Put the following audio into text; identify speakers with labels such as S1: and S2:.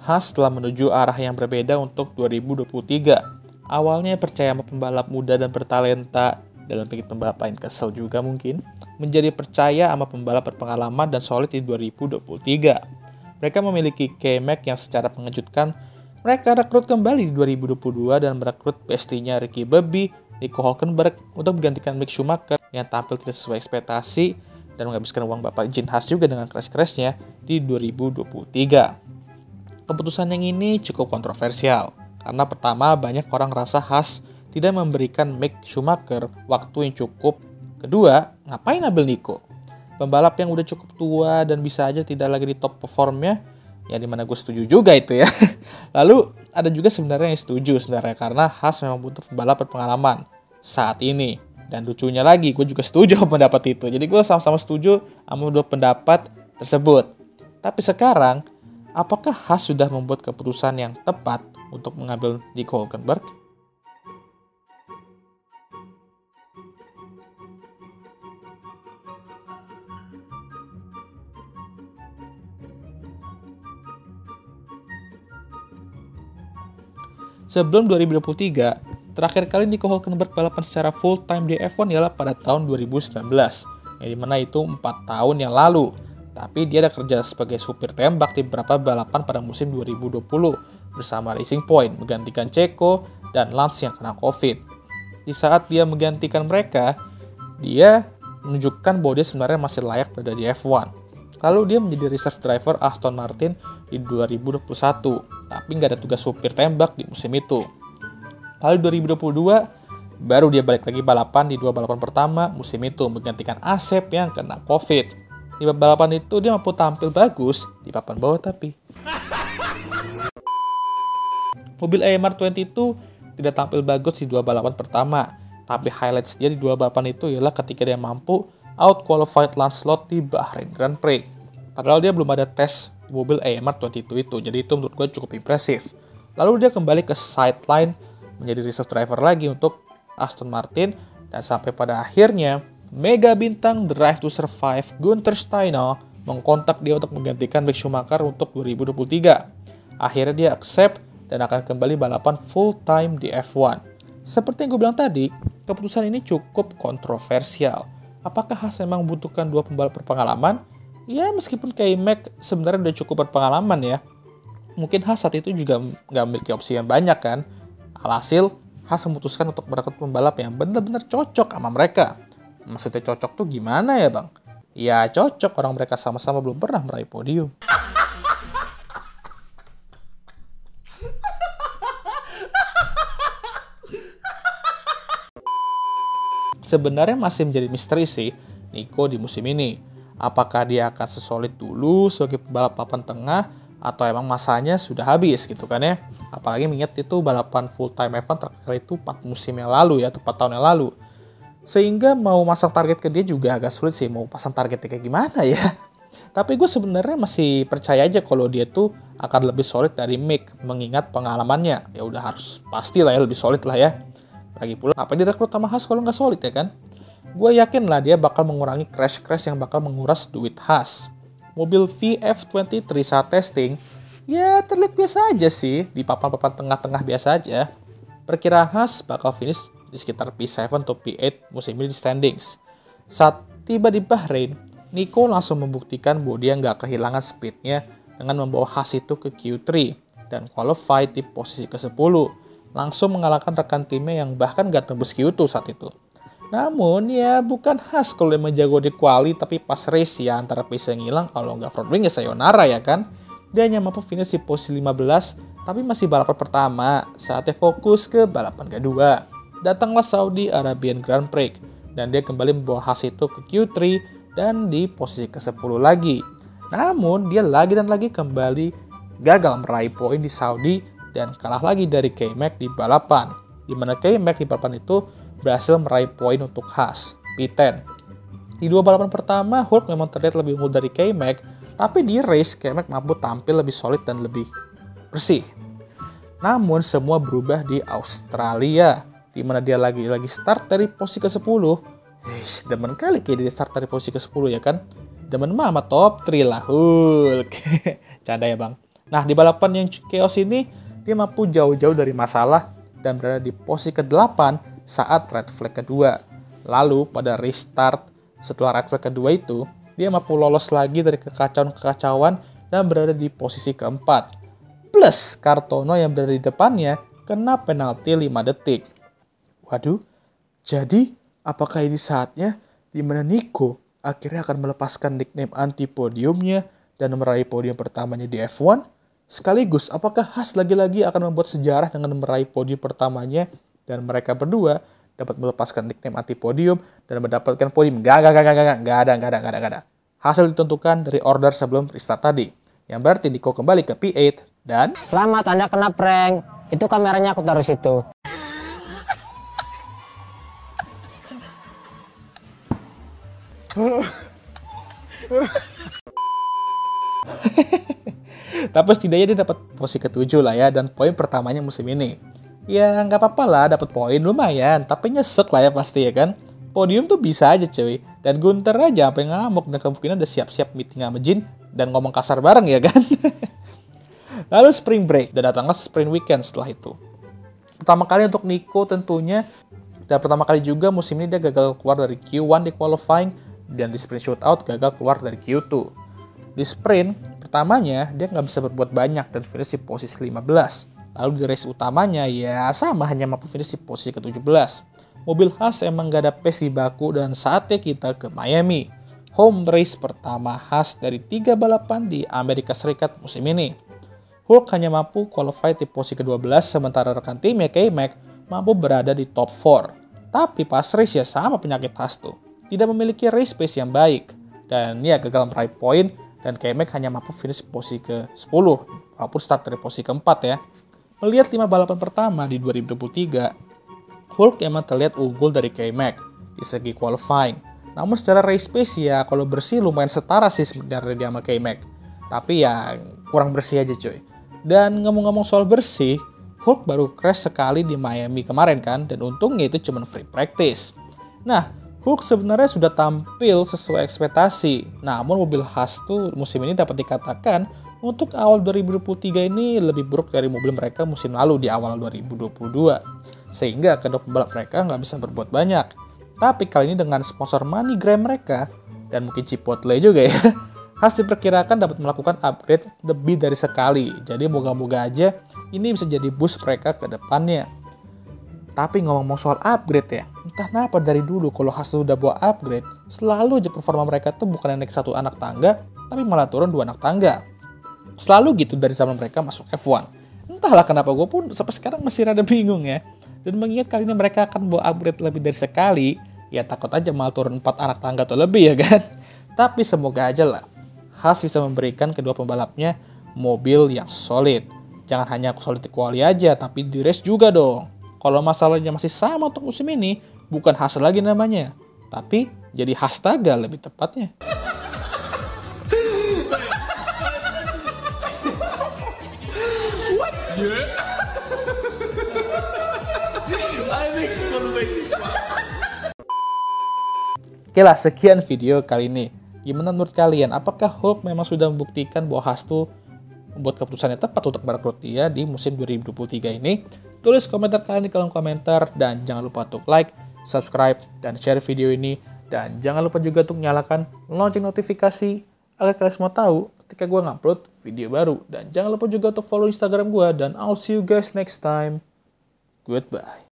S1: Haas telah menuju arah yang berbeda untuk 2023. Awalnya percaya sama pembalap muda dan bertalenta, dalam bikin pembalap lain kesel juga mungkin, menjadi percaya sama pembalap berpengalaman dan solid di 2023. Mereka memiliki K-Mag yang secara mengejutkan. Mereka rekrut kembali di 2022 dan merekrut bestinya Ricky Bobby, Nico Hülkenberg untuk menggantikan Mick Schumacher yang tampil tidak sesuai ekspektasi dan menghabiskan uang Bapak Gene Haas juga dengan crash-crashnya di 2023. Keputusan yang ini cukup kontroversial, karena pertama banyak orang rasa Haas tidak memberikan Mick Schumacher waktu yang cukup. Kedua, ngapain ambil Nico? Pembalap yang udah cukup tua dan bisa aja tidak lagi di top performnya, ya dimana gue setuju juga itu ya. Lalu ada juga sebenarnya yang setuju sebenarnya, karena Haas memang butuh pembalap berpengalaman saat ini. Dan lucunya lagi, gue juga setuju sama pendapat itu. Jadi gue sama-sama setuju sama dua pendapat tersebut. Tapi sekarang, apakah Haas sudah membuat keputusan yang tepat untuk mengambil Nico Hülkenberg? Sebelum 2023, terakhir kali Nico Hülkenberg balapan secara full-time di F1 ialah pada tahun 2019, yang dimana itu 4 tahun yang lalu. Tapi dia ada kerja sebagai supir tembak di beberapa balapan pada musim 2020 bersama Racing Point, menggantikan Checo dan Lance yang kena COVID. Di saat dia menggantikan mereka, dia menunjukkan bahwa dia sebenarnya masih layak berada di F1. Lalu dia menjadi reserve driver Aston Martin di 2021, tapi nggak ada tugas supir tembak di musim itu. Lalu 2022, baru dia balik lagi balapan di 2 balapan pertama musim itu, menggantikan Asep yang kena COVID. Di balapan itu dia mampu tampil bagus di papan bawah tapi. Mobil AMR22 tidak tampil bagus di 2 balapan pertama, tapi highlights dia di 2 balapan itu ialah ketika dia mampu out-qualified Lance Stroll di Bahrain Grand Prix. Padahal dia belum ada tes di mobil AMR22 itu, jadi itu menurut gue cukup impresif. Lalu dia kembali ke sideline, menjadi reserve driver lagi untuk Aston Martin, dan sampai pada akhirnya mega bintang Drive to Survive Gunther Steiner mengkontak dia untuk menggantikan Mick Schumacher untuk 2023. Akhirnya dia accept dan akan kembali balapan full time di F1. Seperti yang gue bilang tadi, keputusan ini cukup kontroversial. Apakah Haas memang membutuhkan 2 pembalap berpengalaman? Ya meskipun K-Mag sebenarnya udah cukup berpengalaman ya. Mungkin Haas saat itu juga nggak memiliki opsi yang banyak kan. Alhasil, Haas memutuskan untuk merekrut pembalap yang benar-benar cocok sama mereka. Maksudnya cocok tuh gimana ya bang? Ya cocok, orang mereka sama-sama belum pernah meraih podium. Sebenarnya masih menjadi misteri sih Nico di musim ini. Apakah dia akan sesolid dulu sebagai pembalap papan tengah, atau emang masanya sudah habis gitu kan ya. Apalagi mengingat itu balapan full time F1 terakhir itu 4 musim yang lalu ya, atau 4 tahun yang lalu. Sehingga mau masang target ke dia juga agak sulit sih, mau pasang targetnya kayak gimana ya. Tapi gue sebenarnya masih percaya aja kalau dia tuh akan lebih solid dari Mick, mengingat pengalamannya. Ya udah harus pasti lah ya, lebih solid lah ya. Lagi pula apa direkrut sama Haas kalau nggak solid ya kan? Gue yakin lah dia bakal mengurangi crash-crash yang bakal menguras duit Haas. Mobil VF23 saat testing, ya terlihat biasa aja sih, di papan-papan tengah-tengah biasa aja. Perkiraan Haas bakal finish di sekitar P7 atau P8 musim ini di standings. Saat tiba di Bahrain, Nico langsung membuktikan bahwa dia nggak kehilangan speednya dengan membawa Haas itu ke Q3 dan qualified di posisi ke-10, langsung mengalahkan rekan timnya yang bahkan nggak tembus Q2 saat itu. Namun ya bukan Haas kalau dia menjago di quali, tapi pas race ya antara pace yang hilang, kalau nggak front wing ya sayonara ya kan. Dia hanya mampu finish di posisi 15, tapi masih balapan pertama, saatnya fokus ke balapan kedua. Datanglah Saudi Arabian Grand Prix, dan dia kembali membawa Haas itu ke Q3 dan di posisi ke-10 lagi. Namun dia lagi dan lagi kembali gagal meraih poin di Saudi dan kalah lagi dari K-Mag di balapan. Di mana K-Mag di balapan itu berhasil meraih poin untuk Haas, P10. Di 2 balapan pertama, Hulk memang terlihat lebih unggul dari K-Mag, tapi di race K-Mag mampu tampil lebih solid dan lebih bersih. Namun semua berubah di Australia, di mana dia lagi start dari posisi ke-10. Demen kali kayak dia start dari posisi ke-10 ya kan. Demen mama top 3 lah Hulk. Canda ya bang. Nah, di balapan yang chaos ini, dia mampu jauh-jjauh dari masalah dan berada di posisi ke-8 saat red flag kedua. Lalu, pada restart setelah red flag kedua itu, dia mampu lolos lagi dari kekacauan-kekacauan dan berada di posisi ke-4. Plus, Kartono yang berada di depannya kena penalti 5 detik. Waduh, jadi apakah ini saatnya di mana Nico akhirnya akan melepaskan nickname anti-podiumnya dan meraih podium pertamanya di F1? Sekaligus, apakah Haas lagi-lagi akan membuat sejarah dengan meraih podium pertamanya dan mereka berdua dapat melepaskan nickname anti-podium dan mendapatkan podium? Gak ada. Hasil ditentukan dari order sebelum restart tadi. Yang berarti Nico kembali ke P8 dan...
S2: Selamat, Anda kena prank. Itu kameranya aku taruh situ.
S1: Tapi setidaknya dia dapat posisi ke-7 lah ya, dan poin pertamanya musim ini. Ya nggak apa-apa lah, dapat poin lumayan, tapi nyesek lah ya pasti ya kan. Podium tuh bisa aja cuy, dan Gunter aja sampai ngamuk dan kemungkinan udah siap-siap meeting sama Jin dan ngomong kasar bareng ya kan. Lalu spring break, dan datanglah sprint weekend setelah itu. Pertama kali untuk Nico tentunya, dan pertama kali juga musim ini dia gagal keluar dari Q1 di qualifying, dan di sprint shootout gagal keluar dari Q2. Di sprint pertamanya dia nggak bisa berbuat banyak dan finish di posisi 15. Lalu di race utamanya ya sama, hanya mampu finish di posisi ke-17. Mobil Haas emang gak ada pace di baku dan saatnya kita ke Miami. Home race pertama Haas dari 3 balapan di Amerika Serikat musim ini. Hulk hanya mampu qualify di posisi ke-12 sementara rekan timnya K-Mag mampu berada di top 4. Tapi pas race ya sama penyakit Haas tuh. Tidak memiliki race pace yang baik. Dan ya gagal meraih poin dan K-Mag hanya mampu finish posisi ke-10 walaupun start dari posisi ke-4 ya. Melihat 5 balapan pertama di 2023, Hulk emang terlihat unggul dari K-Mag di segi qualifying. Namun secara race pace ya kalau bersih lumayan setara sih sebenarnya dia sama K-Mag. Tapi ya kurang bersih aja cuy. Dan ngomong-ngomong soal bersih, Hulk baru crash sekali di Miami kemarin kan, dan untungnya itu cuma free practice. Nah, Hulk sebenarnya sudah tampil sesuai ekspektasi. Namun mobil Haas tuh musim ini dapat dikatakan untuk awal 2023 ini lebih buruk dari mobil mereka musim lalu di awal 2022. Sehingga kedua pembalap mereka nggak bisa berbuat banyak. Tapi kali ini dengan sponsor MoneyGram mereka, dan mungkin Chipotle juga ya, Haas diperkirakan dapat melakukan upgrade lebih dari sekali. Jadi moga-moga aja ini bisa jadi boost mereka ke depannya. Tapi ngomong soal upgrade ya, entah kenapa dari dulu kalau Haas udah bawa upgrade, selalu aja performa mereka tuh bukan naik 1 anak tangga, tapi malah turun 2 anak tangga. Selalu gitu dari zaman mereka masuk F1. Entahlah kenapa, gue pun sampai sekarang masih rada bingung ya. Dan mengingat kali ini mereka akan bawa upgrade lebih dari sekali, ya takut aja malah turun 4 anak tangga atau lebih ya kan. Tapi semoga aja lah Haas bisa memberikan kedua pembalapnya mobil yang solid. Jangan hanya solid di quali aja, tapi di race juga dong. Kalau masalahnya masih sama untuk musim ini, bukan Haas lagi namanya, tapi jadi Hastaga lebih tepatnya. Oke lah, sekian video kali ini. Gimana menurut kalian? Apakah Hulk memang sudah membuktikan bahwa Haas tuh membuat keputusannya tepat untuk merekrut dia di musim 2023 ini? Tulis komentar kalian di kolom komentar, dan jangan lupa untuk like, subscribe, dan share video ini. Dan jangan lupa juga untuk nyalakan lonceng notifikasi agar kalian semua tahu ketika gue ngupload video baru. Dan jangan lupa juga untuk follow Instagram gue, dan I'll see you guys next time. Goodbye.